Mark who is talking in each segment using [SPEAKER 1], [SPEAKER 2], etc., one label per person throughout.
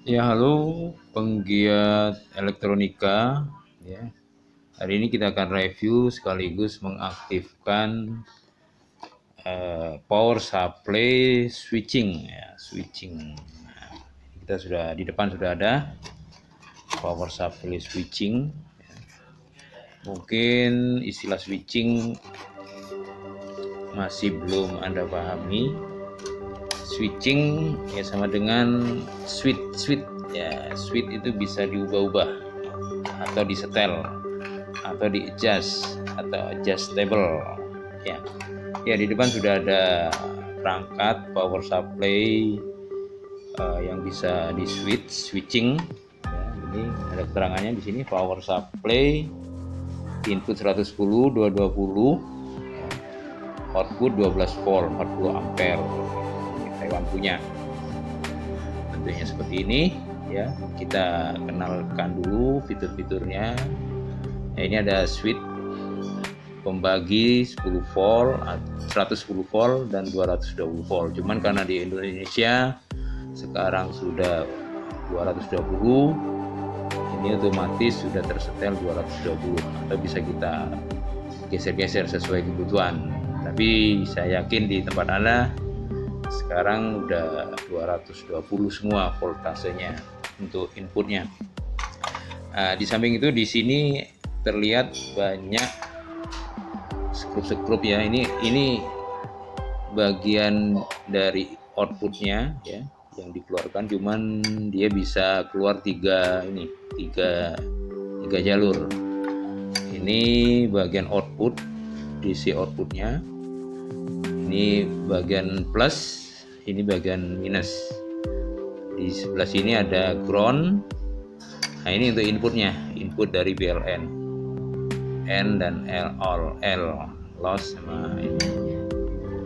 [SPEAKER 1] Ya, halo penggiat elektronika. Ya, hari ini kita akan review sekaligus mengaktifkan power supply switching. Ya, switching. Nah, kita sudah di depan sudah ada power supply switching. Mungkin istilah switching masih belum Anda pahami. Switching ya sama dengan switch ya, switch itu bisa diubah-ubah atau disetel atau di adjust atau adjustable ya. Ya, di depan sudah ada perangkat power supply yang bisa di switching ya. Ini ada keterangannya di sini, power supply input 110 220 output 12 volt 40 ampere. Taiwan punya bentuknya seperti ini ya. Kita kenalkan dulu fitur-fiturnya. Nah, ini ada switch pembagi 10 volt, 110 volt dan 220 volt. Cuman karena di Indonesia sekarang sudah 220, ini otomatis sudah tersetel 220 atau bisa kita geser-geser sesuai kebutuhan. Tapi saya yakin di tempat Anda sekarang udah 220 semua voltasenya untuk inputnya. Nah, di samping itu di sini terlihat banyak skrup ya. Ini bagian dari outputnya ya yang dikeluarkan, cuman dia bisa keluar tiga jalur. Ini bagian output, DC outputnya. Ini bagian plus, ini bagian minus. Di sebelah sini ada ground. Nah, ini untuk inputnya, input dari PLN, N dan L, loss sama ini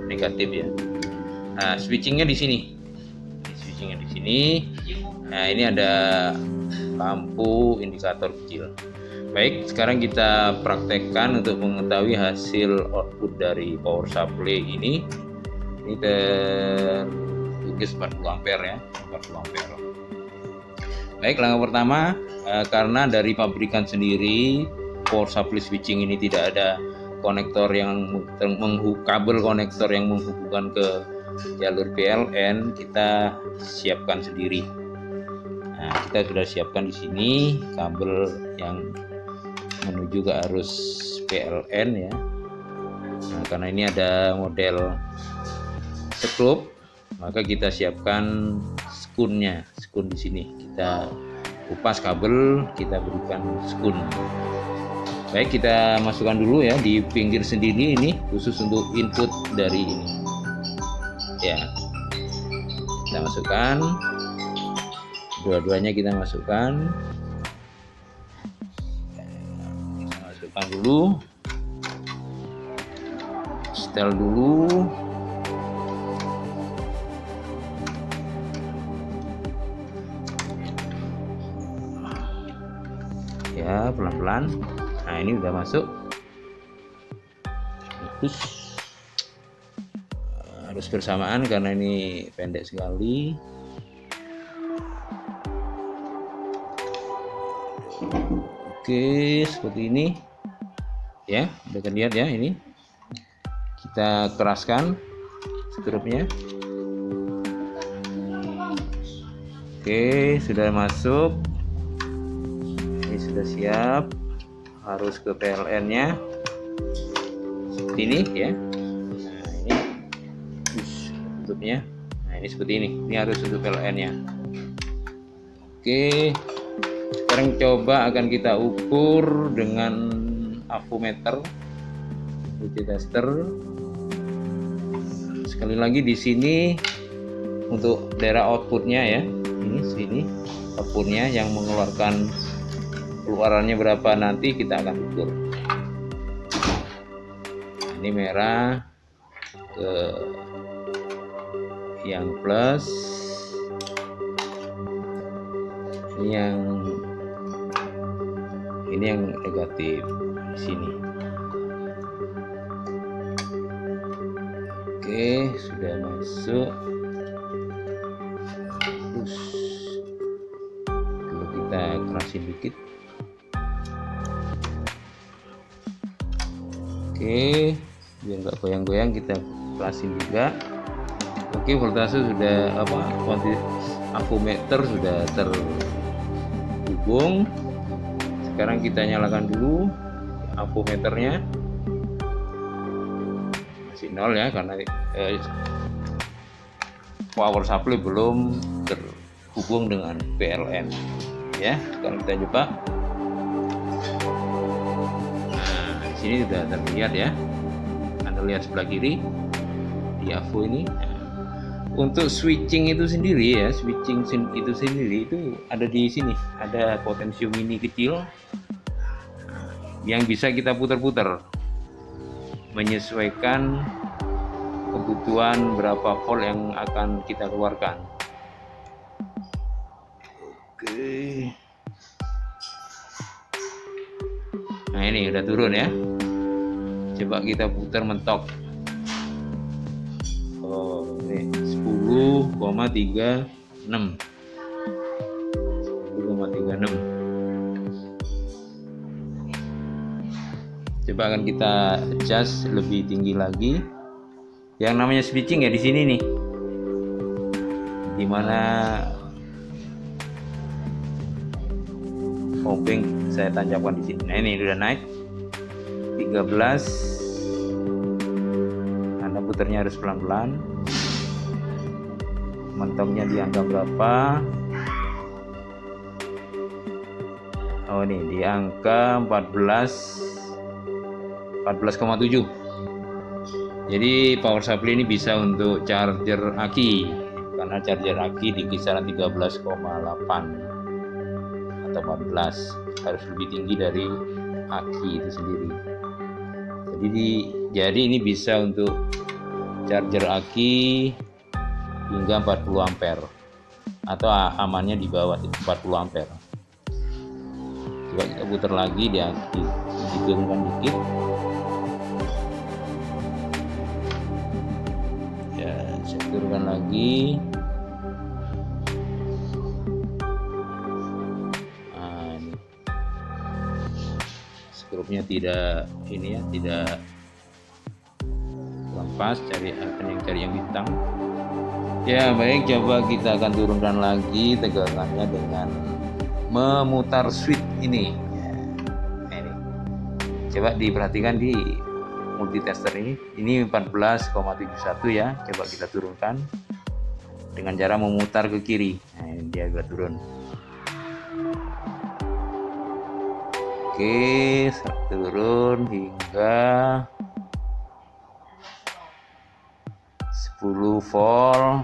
[SPEAKER 1] negatif ya. Nah, switchingnya di sini. Nah, ini ada lampu indikator kecil. Baik, sekarang kita praktekkan untuk mengetahui hasil output dari power supply ini. Ini tertulis 40 ampere ya, 40 ampere. Baik, langkah pertama, karena dari pabrikan sendiri power supply switching ini tidak ada konektor yang kabel konektor yang menghubungkan ke jalur PLN, kita siapkan sendiri. Nah, kita sudah siapkan di sini kabel yang menuju ke arus PLN ya. Nah, karena ini ada model skrup, maka kita siapkan skunnya. Skun di sini kita kupas kabel, kita berikan skun. Baik, kita masukkan dulu ya di pinggir sendiri, ini khusus untuk input dari ini ya. Kita masukkan dua-duanya, kita masukkan dulu, setel dulu ya, pelan-pelan. Nah, ini udah masuk. Terus harus bersamaan karena ini pendek sekali. Oke, seperti ini ya, udah terlihat ya. Ini kita keraskan skrupnya. Oke, sudah masuk. Ini sudah siap, harus ke PLN nya seperti ini ya. Nah, ini tutupnya. Nah, ini seperti ini harus untuk PLN nya. Oke, sekarang coba akan kita ukur dengan avometer, DC tester. Sekali lagi di sini untuk daerah outputnya ya, ini sini outputnya yang mengeluarkan, keluarannya berapa nanti kita akan ukur. Ini merah ke yang plus, ini yang negatif di sini. Oke, sudah masuk. kerasin dikit. Oke, biar nggak goyang-goyang kita kerasin juga. Oke, voltase sudah avometer sudah terhubung. Sekarang kita nyalakan dulu avometernya. Masih 0 ya, karena power supply belum terhubung dengan PLN ya. Sekarang kita coba. Nah, di sini sudah terlihat ya. Anda lihat sebelah kiri di avo ini. Untuk switching itu sendiri ya, itu ada di sini, ada potensium mini kecil yang bisa kita putar-putar menyesuaikan kebutuhan berapa volt yang akan kita keluarkan. Oke. Nah, ini udah turun ya. Coba kita putar mentok. Oh, ini 10,36. 10,36. Coba akan kita adjust lebih tinggi lagi. Yang namanya switching ya di sini nih. Dimana obeng saya tancapkan di sini. Nah, ini udah naik 13. Anda putarnya harus pelan-pelan. Mentoknya di angka berapa? Oh, ini di angka 14,7. Jadi power supply ini bisa untuk charger aki, karena charger aki di kisaran 13,8 atau 14, harus lebih tinggi dari aki itu sendiri. Jadi ini bisa untuk charger aki hingga 40 ampere atau amannya di bawah 40 ampere. Coba kita putar lagi, diturunkan dikit. Ya, saya turunkan lagi. Nah, ini skrupnya tidak lepas, cari yang bintang. Ya baik, coba kita akan turunkan lagi tegangannya dengan memutar switch ini. Nah, ini coba diperhatikan di multitester ini 14,71 ya. Coba kita turunkan dengan cara memutar ke kiri. Nah, ini dia sudah turun. Oke, turun hingga 10 volt.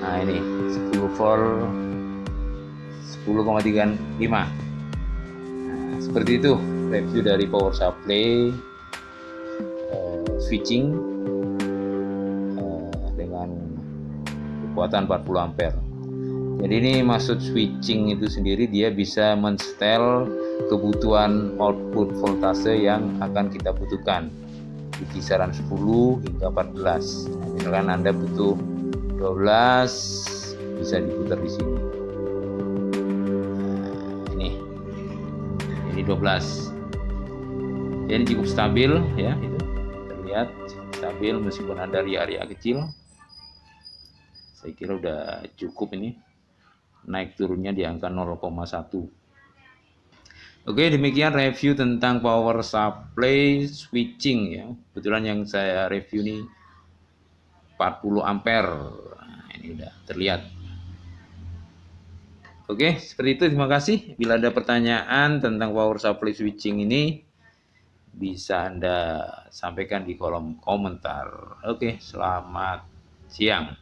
[SPEAKER 1] Nah, ini 10 volt 10,35. Nah, seperti itu review dari power supply switching dengan kekuatan 40 ampere. Jadi ini maksud switching itu sendiri, dia bisa men-setel kebutuhan output voltase yang akan kita butuhkan di kisaran 10 hingga 14. Nah, misalkan Anda butuh 12, bisa diputar di sini. Nah, ini 12. Jadi cukup stabil ya, itu terlihat cukup stabil meskipun ada area kecil. Saya kira udah cukup ini. Naik turunnya di angka 0,1. Oke, demikian review tentang power supply switching ya. Kebetulan yang saya review ini 40 ampere. Nah, ini udah terlihat. Oke, seperti itu. Terima kasih. Bila ada pertanyaan tentang power supply switching ini, bisa Anda sampaikan di kolom komentar. Oke, selamat siang.